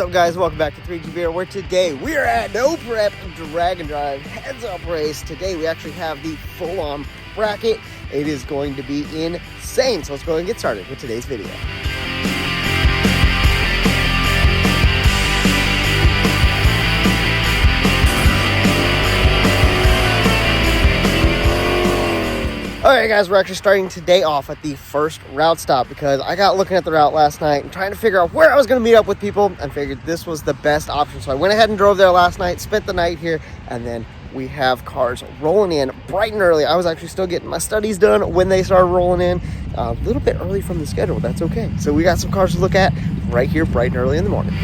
up, guys? Welcome back to 3G Beer, where today we are at No Prep Drag and Drive Heads Up Race. Today we actually have the full-on bracket. It is going to be insane. So let's go ahead and get started with today's video. Alright guys, we're actually starting today off at the first route stop because I got looking at the route last night and trying to figure out where I was going to meet up with people and figured this was the best option. So I went ahead and drove there last night, spent the night here, and then we have cars rolling in bright and early. I was actually still getting my studies done when they started rolling in. A little bit early from the schedule, that's okay. So we got some cars to look at right here bright and early in the morning.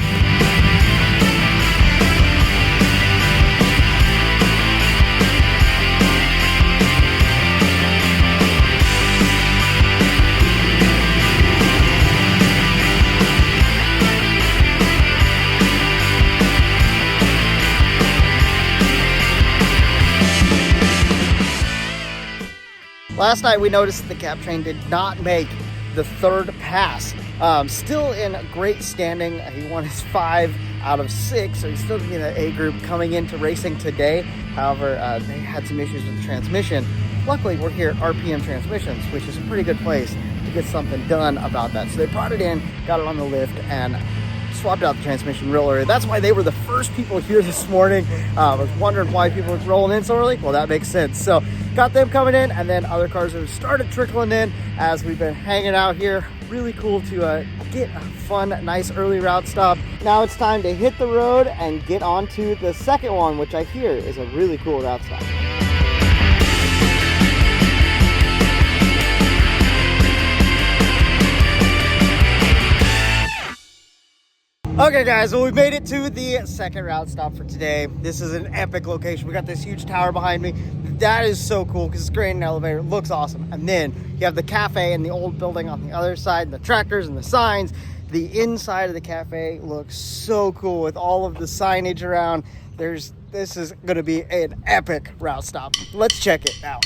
Last night we noticed that the cap train did not make the third pass. Still in great standing. He won his 5 out of 6, so he's still in the A group coming into racing today. However, they had some issues with the transmission. Luckily, we're here at RPM Transmissions, which is a pretty good place to get something done about that. So they brought it in, got it on the lift, and swapped out the transmission real early. That's why they were the first people here this morning. I was wondering why people were rolling in so early. Well, that makes sense. So got them coming in, and then other cars have started trickling in as we've been hanging out here. Really cool to get a fun, nice early route stop. Now it's time to hit the road and get onto the second one, which I hear is a really cool route stop. Okay guys, well we made it to the second route stop for today. This is an epic location. We got this huge tower behind me. That is so cool because it's great in an elevator. It looks awesome. And then you have the cafe and the old building on the other side, the tractors and the signs. The inside of the cafe looks so cool with all of the signage around. This is gonna be an epic route stop. Let's check it out.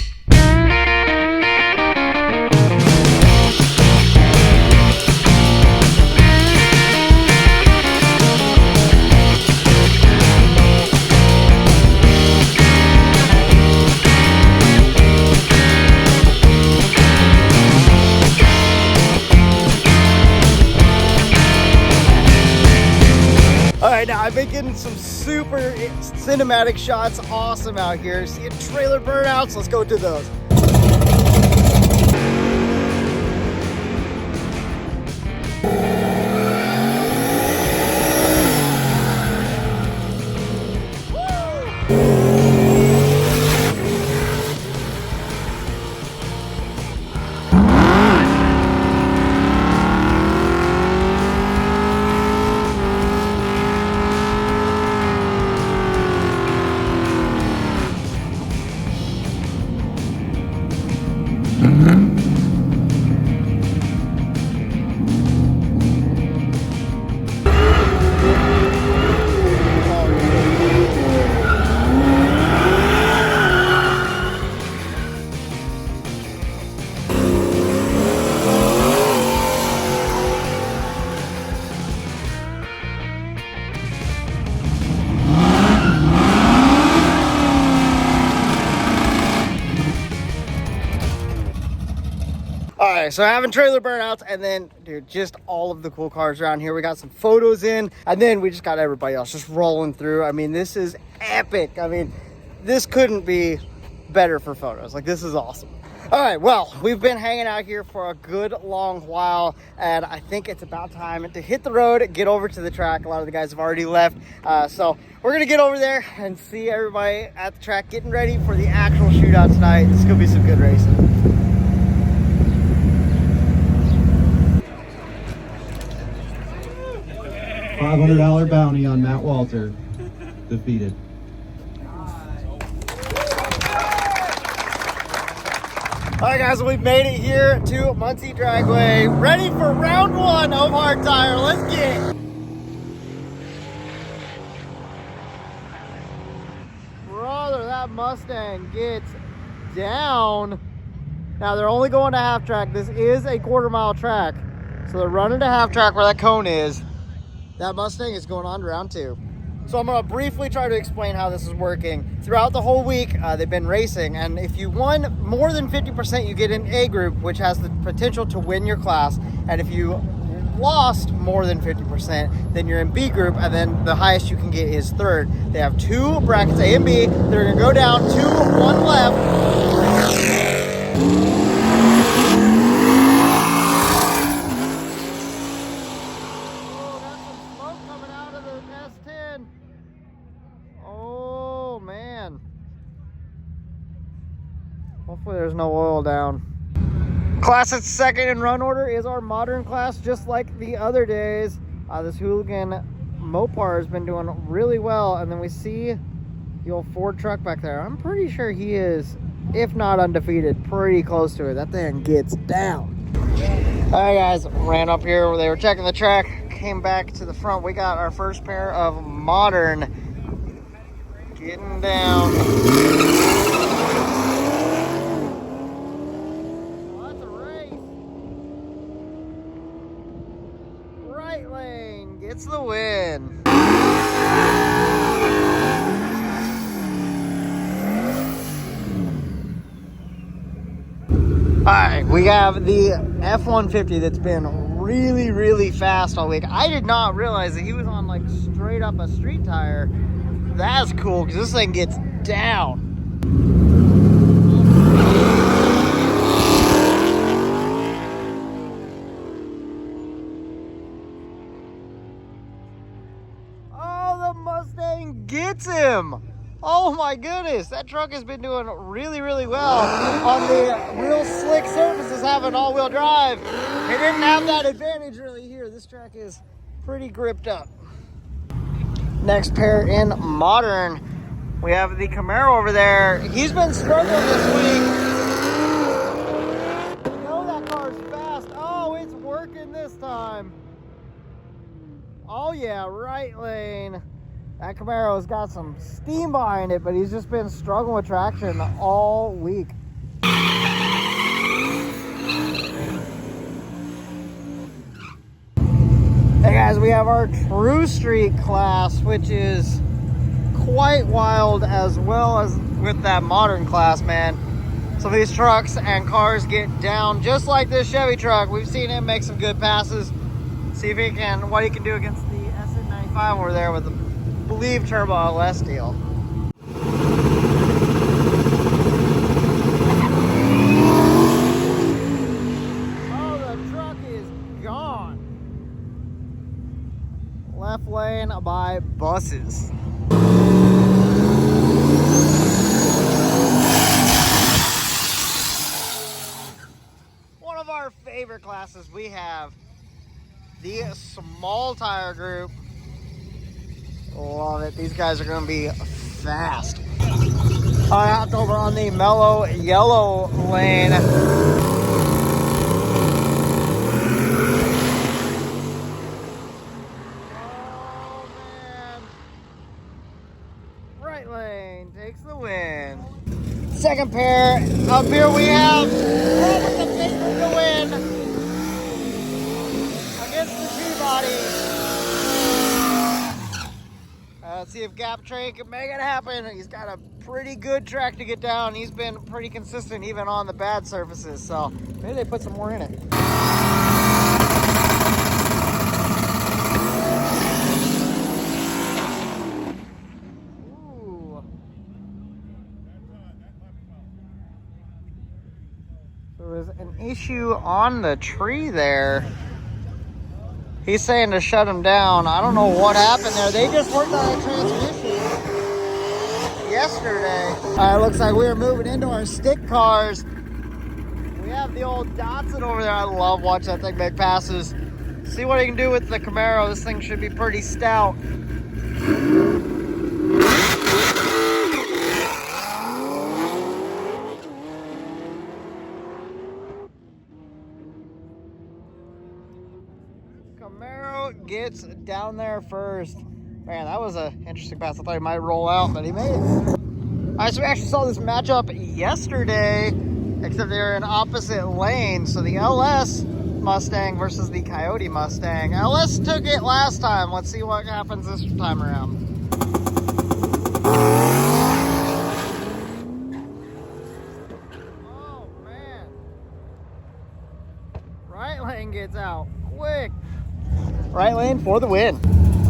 Alright, now I've been getting some super cinematic shots, awesome out here. Seeing trailer burnouts, let's go do those. Alright, so having trailer burnouts, and then, dude, just all of the cool cars around here. We got some photos in, and then we just got everybody else just rolling through. I mean, this is epic. I mean, this couldn't be better for photos. Like, this is awesome. Alright, well, we've been hanging out here for a good long while, and I think it's about time to hit the road, get over to the track. A lot of the guys have already left, so we're going to get over there and see everybody at the track getting ready for the actual shootout tonight. This is going to be some good racing. $500 bounty on Matt Walter, defeated. Alright guys, we've made it here to Muncie Dragway, ready for round 1 of Hard Tire. Let's get it. Brother, that Mustang gets down. Now they're only going to half track. This is a quarter-mile track, so they're running to half track where that cone is. That Mustang is going on to round 2. So I'm going to briefly try to explain how this is working. Throughout the whole week, they've been racing, and if you won more than 50%, you get an A group, which has the potential to win your class. And if you lost more than 50%, then you're in B group, and then the highest you can get is third. They have 2 brackets, A and B. They're going to go down 2, 1 left. Hopefully there's no oil down. Class that's second in run order is our modern class, just like the other days. This hooligan Mopar has been doing really well. And then we see the old Ford truck back there. I'm pretty sure he is, if not undefeated, pretty close to it. That thing gets down. All right, guys, ran up here where they were checking the track, came back to the front. We got our first pair of modern getting down. Gets the win. Alright, we have the F-150 that's been really fast all week. I did not realize that he was on like straight up a street tire. That's cool because this thing gets down. Mustang gets him. Oh my goodness, that truck has been doing really well on the real slick surfaces, having all-wheel drive. It didn't have that advantage really here. This track is pretty gripped up. Next pair in modern, we have the Camaro over there. He's been struggling this week. You know that car's fast. Oh, it's working this time. Oh yeah, right lane. That Camaro's got some steam behind it, but he's just been struggling with traction all week. Hey guys, we have our True Street class, which is quite wild, as well as with that modern class, man. So these trucks and cars get down just like this Chevy truck. We've seen him make some good passes. See if he can, what he can do against the SN95 over there with the believe turbo LS deal. Oh, the truck is gone. Left lane by buses. One of our favorite classes, we have the small tire group. Love it. These guys are going to be fast. I hopped over on the mellow yellow lane. Oh, man. Right lane takes the win. Second pair. Up here we have Robert the Favorite to win against the G-Body. Let's see if Gap Train can make it happen. He's got a pretty good track to get down. He's been pretty consistent even on the bad surfaces, so maybe they put some more in it. Ooh. There was an issue on the tree there. He's saying to shut him down. I don't know what happened there. They just worked on a transmission yesterday. All right, looks like we're moving into our stick cars. We have the old Datsun over there. I love watching that thing make passes. See what he can do with the Camaro. This thing should be pretty stout. Camaro gets down there first. Man, that was an interesting pass. I thought he might roll out, but he made it. All right, so we actually saw this matchup yesterday, except they were in opposite lanes. So the LS Mustang versus the Coyote Mustang. LS took it last time. Let's see what happens this time around. Oh, man. Right lane gets out quick. Right lane for the win.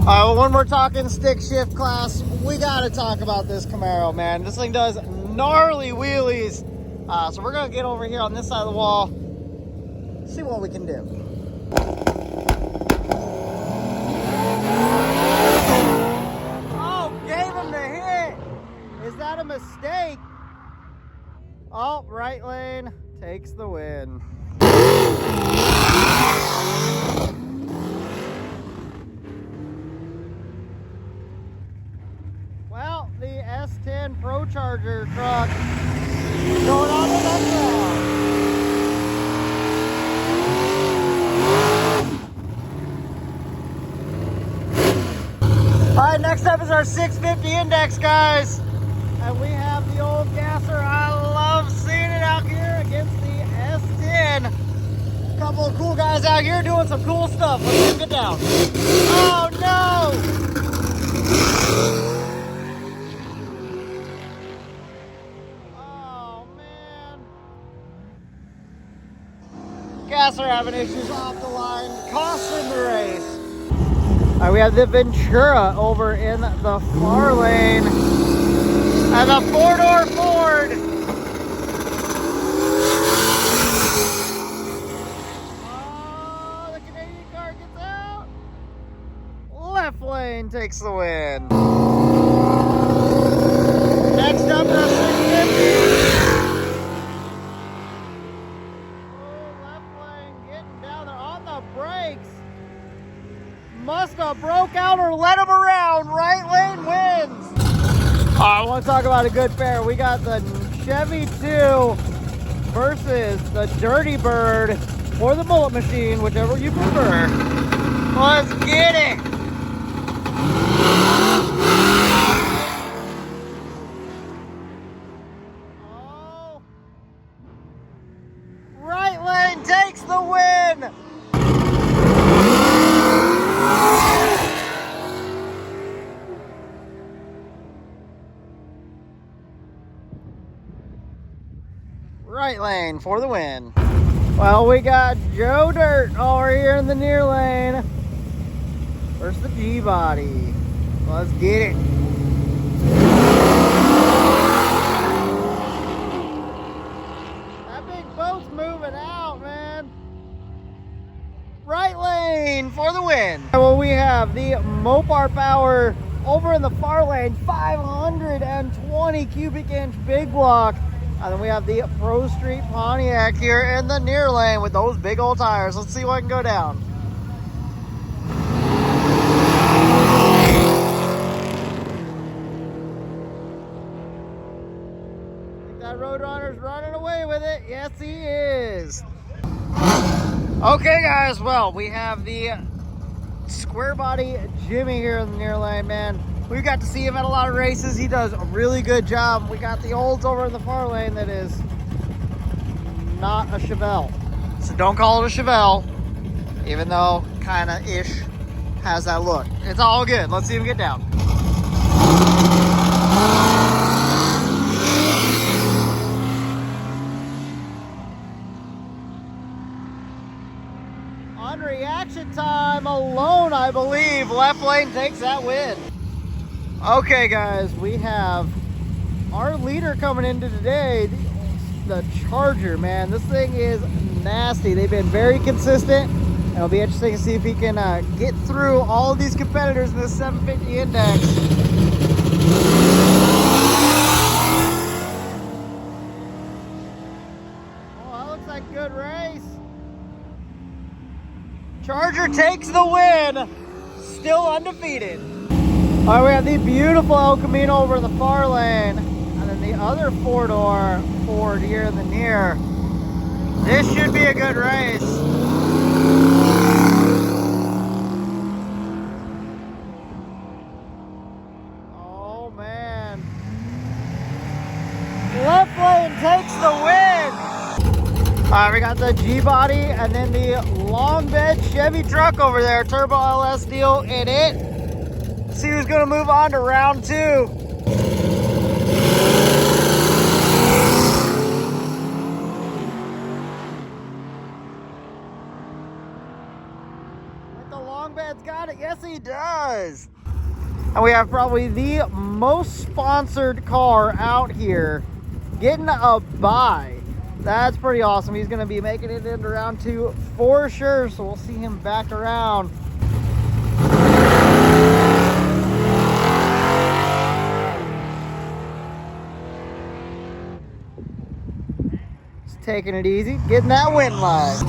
Well, when we're talking stick shift class, we gotta talk about this Camaro, man. This thing does gnarly wheelies. So we're gonna get over here on this side of the wall, see what we can do. Oh, gave him the hit. Is that a mistake? Oh, right lane takes the win. Well, the S10 Pro Charger truck going on the next round. All right, next up is our 650 index, guys. And we have the old gasser. I love seeing it out here against the S10. A couple of cool guys out here doing some cool stuff. Let's get down. Oh, no! Gasser having issues off the line, costing the race. All right, we have the Ventura over in the far lane, and the four-door Ford. Oh, the Canadian car gets out. Left lane takes the win. Next up, the 650. Brakes. Must have broke out or let him around. Right lane wins. I want to talk about a good pair. We got the Chevy 2 versus the Dirty Bird or the Bullet Machine, whichever you prefer. Let's get it. Oh. Right lane takes the win. Right lane for the win. Well, we got Joe Dirt over here in the near lane versus the G-Body. Let's get it. That big boat's moving out, man. Right lane for the win. Well, we have the Mopar Power over in the far lane, 520 cubic inch big block. And then we have the Pro Street Pontiac here in the near lane with those big old tires. Let's see what can go down. I think that Roadrunner's running away with it. Yes, he is. Okay, guys. Well, we have the square body Jimmy here in the near lane, man. We got to see him at a lot of races. He does a really good job. We got the olds over in the far lane that is not a Chevelle. So don't call it a Chevelle, even though kinda ish has that look. It's all good. Let's see him get down. On reaction time alone, I believe, left lane takes that win. Okay, guys, we have our leader coming into today, the Charger, man. This thing is nasty. They've been very consistent. It'll be interesting to see if he can get through all of these competitors in the 750 index. Oh, that looks like a good race. Charger takes the win, still undefeated. All right, we have the beautiful El Camino over in the far lane, and then the other four-door Ford here in the near. This should be a good race. Oh, man. Left lane takes the win. Alright, we got the G-body and then the long bed Chevy truck over there. Turbo LS deal in it. Let's see who's gonna move on to round 2. The long bed's got it. Yes, he does. And we have probably the most sponsored car out here getting a bye. That's pretty awesome. He's going to be making it into round 2 for sure. So we'll see him back around. Just taking it easy, getting that win line.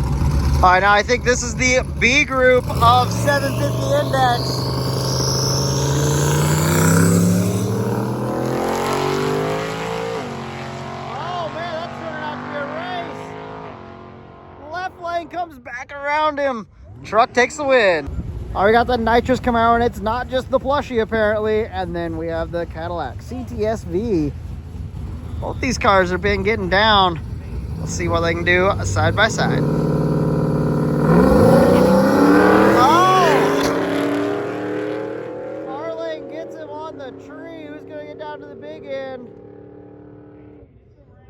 All right, now I think this is the B group of 750 index. Comes back around him. Truck takes the win. All right, we got the nitrous Camaro, and it's not just the plushie apparently. And then we have the Cadillac CTS-V. Both these cars are been getting down. We'll see what they can do side by side. Oh! Farlane gets him on the tree. Who's gonna get down to the big end?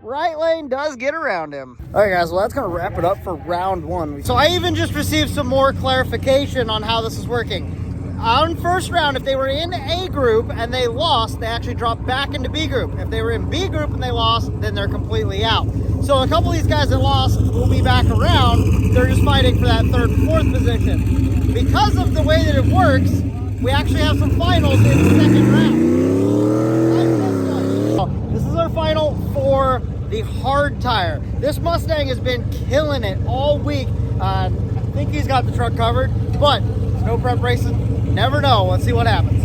Right lane does get around him. All right, guys, well, that's going to wrap it up for round 1. So I even just received some more clarification on how this is working. On first round, if they were in A group and they lost, they actually drop back into B group. If they were in B group and they lost, then they're completely out. So a couple of these guys that lost will be back around. They're just fighting for that 3rd and 4th position. Because of the way that it works, we actually have some finals in the 2nd round. This is our final for the hard tire. This Mustang has been killing it all week. I think he's got the truck covered, but snow prep racing, never know. Let's see what happens.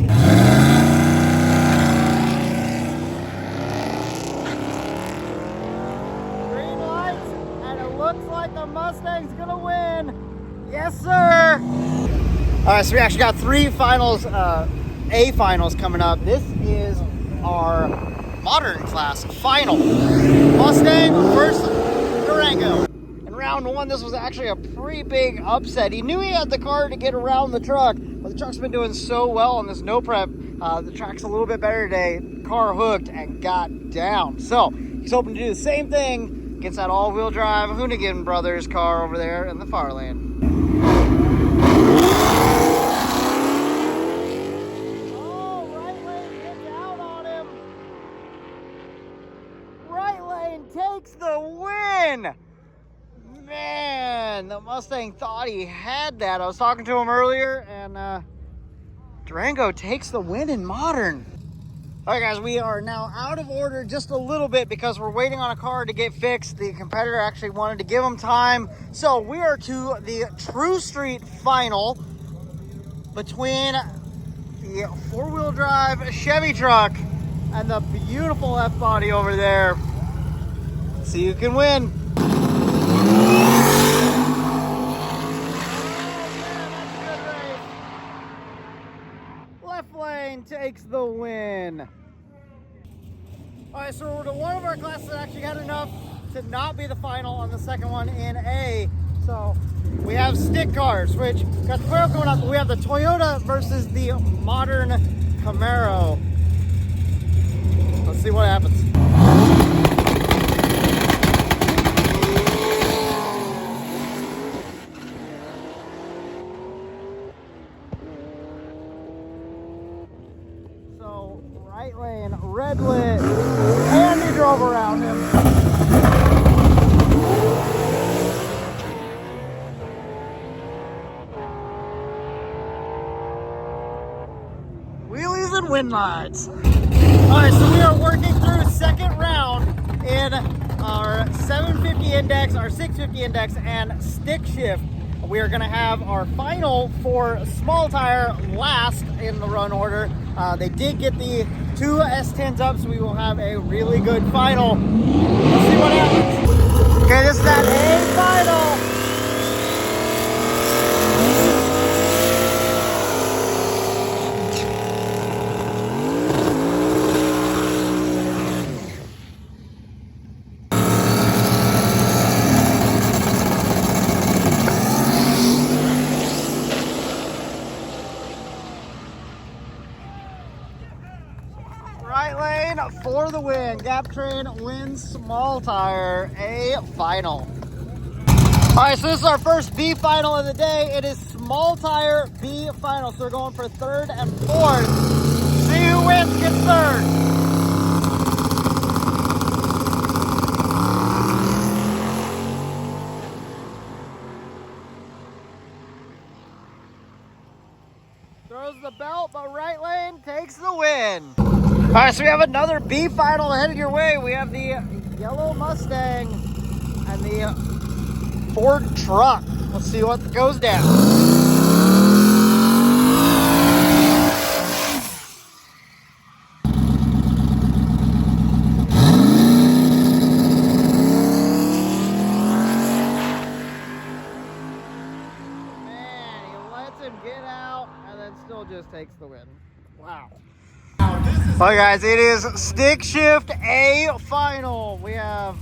Green lights, and it looks like the Mustang's gonna win. Yes, sir. All right, so we actually got 3 finals, A finals coming up. This is our modern class final. Mustang versus Durango. In round 1, this was actually a pretty big upset. He knew he had the car to get around the truck, but the truck's been doing so well on this no prep. The track's a little bit better today. Car hooked and got down. So he's hoping to do the same thing against that all-wheel drive Hoonigan Brothers car over there in the far lane. Takes the win. Man, the Mustang thought he had that. I was talking to him earlier, and Durango takes the win in modern. All right, guys, we are now out of order just a little bit because we're waiting on a car to get fixed. The competitor actually wanted to give him time. So we are to the True Street final between the 4-wheel drive Chevy truck and the beautiful F-body over there. See who can win. Oh, man, that's a good race. Left lane takes the win. All right, so we're to one of our classes that actually had enough to not be the final on the second one in A. So we have stick cars, which got the Camaro going up, but we have the Toyota versus the modern Camaro. Let's see what happens. Right lane, red lit, and he drove around him. Wheelies and wind lights. All right, so we are working through 2nd round in our 750 index, our 650 index, and stick shift. We are going to have our final for small tire last in the run order. They did get the 2 S10s up, so we will have a really good final. Let's see what happens. Okay, this is that A final. for the win. Gap Train wins small tire A final. All right, so this is our first B final of the day. It is small tire B final. So we're going for third and fourth. See who wins, gets third. Throws the belt, but right lane takes the win. All right, so we have another B final headed your way. We have the yellow Mustang and the Ford truck. Let's see what goes down. Man, he lets him get out and then still just takes the win. Wow. Well, guys, it is stick shift A final. We have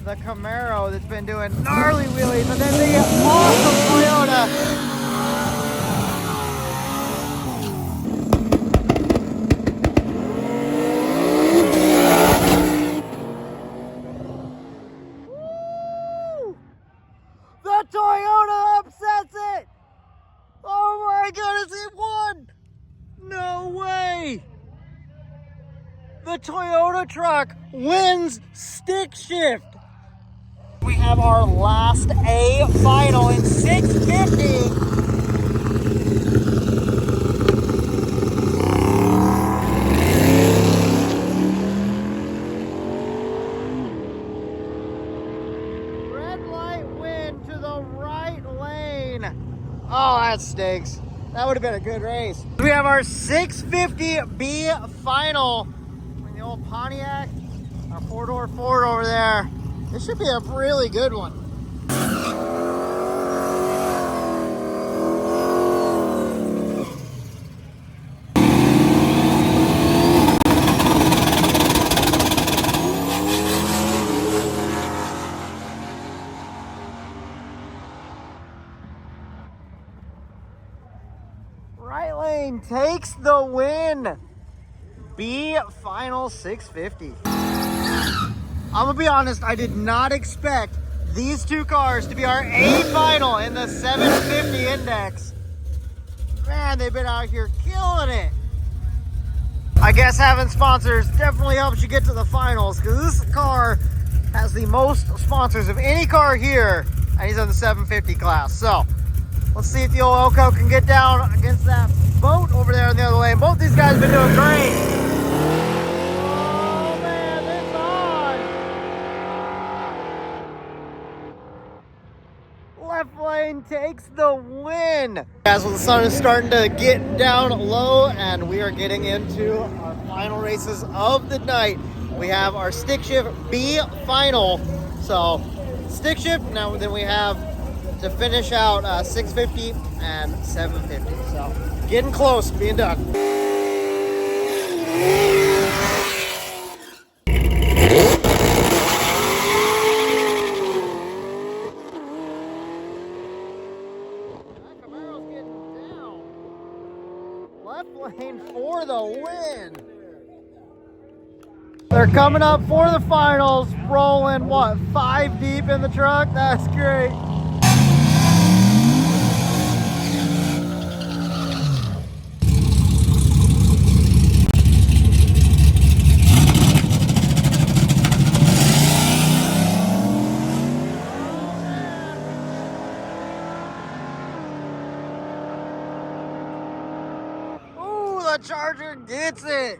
the Camaro that's been doing gnarly wheelies, and then the awesome Toyota. Woo! The Toyota upsets it! Oh my goodness, it won! No way! The Toyota truck wins stick shift. We have our last A final in 650. Red light win to the right lane. Oh, that stinks. That would have been a good race. We have our 650 B final. The old Pontiac, our four-door Ford over there. This should be a really good one. Right lane takes the win. B final 650. I'm gonna be honest, I did not expect these two cars to be our A final in the 750 index. Man, they've been out here killing it. I guess having sponsors definitely helps you get to the finals, because this car has the most sponsors of any car here, and he's in the 750 class. So let's see if the old Elko can get down against that boat over there in the other lane. Both these guys have been doing great. Left lane takes the win. Guys, well, the sun is starting to get down low and we are getting into our final races of the night. We have our stick shift B final. So stick shift, now then we have to finish out 650 and 750. So getting close, being done. Left lane for the win. They're coming up for the finals, rolling what, 5 deep in the truck? That's great. The Charger gets it.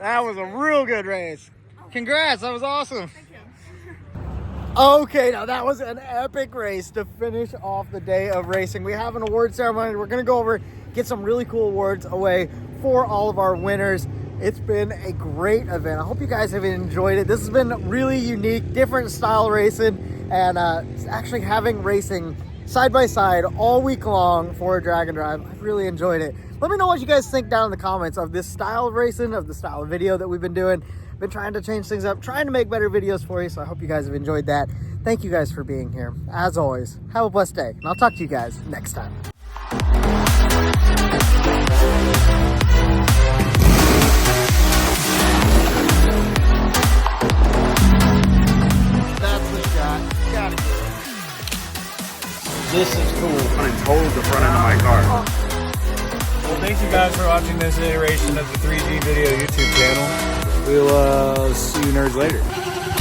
That was a real good race. Congrats, that was awesome. Okay, now that was an epic race to finish off the day of racing. We have an award ceremony. We're gonna go over, get some really cool awards away for all of our winners. It's been a great event. I hope you guys have enjoyed it. This has been really unique, different style racing, and actually having racing side by side all week long for a drag and drive. I've really enjoyed it. Let me know what you guys think down in the comments of this style of racing, of the style of video that we've been doing. Been trying to change things up, trying to make better videos for you, so I hope you guys have enjoyed that. Thank you guys for being here. As always, have a blessed day, and I'll talk to you guys next time. This is cool. And totaled the front end of my car. Well, thank you guys for watching this iteration of the 3G Video YouTube channel. We'll see you nerds later.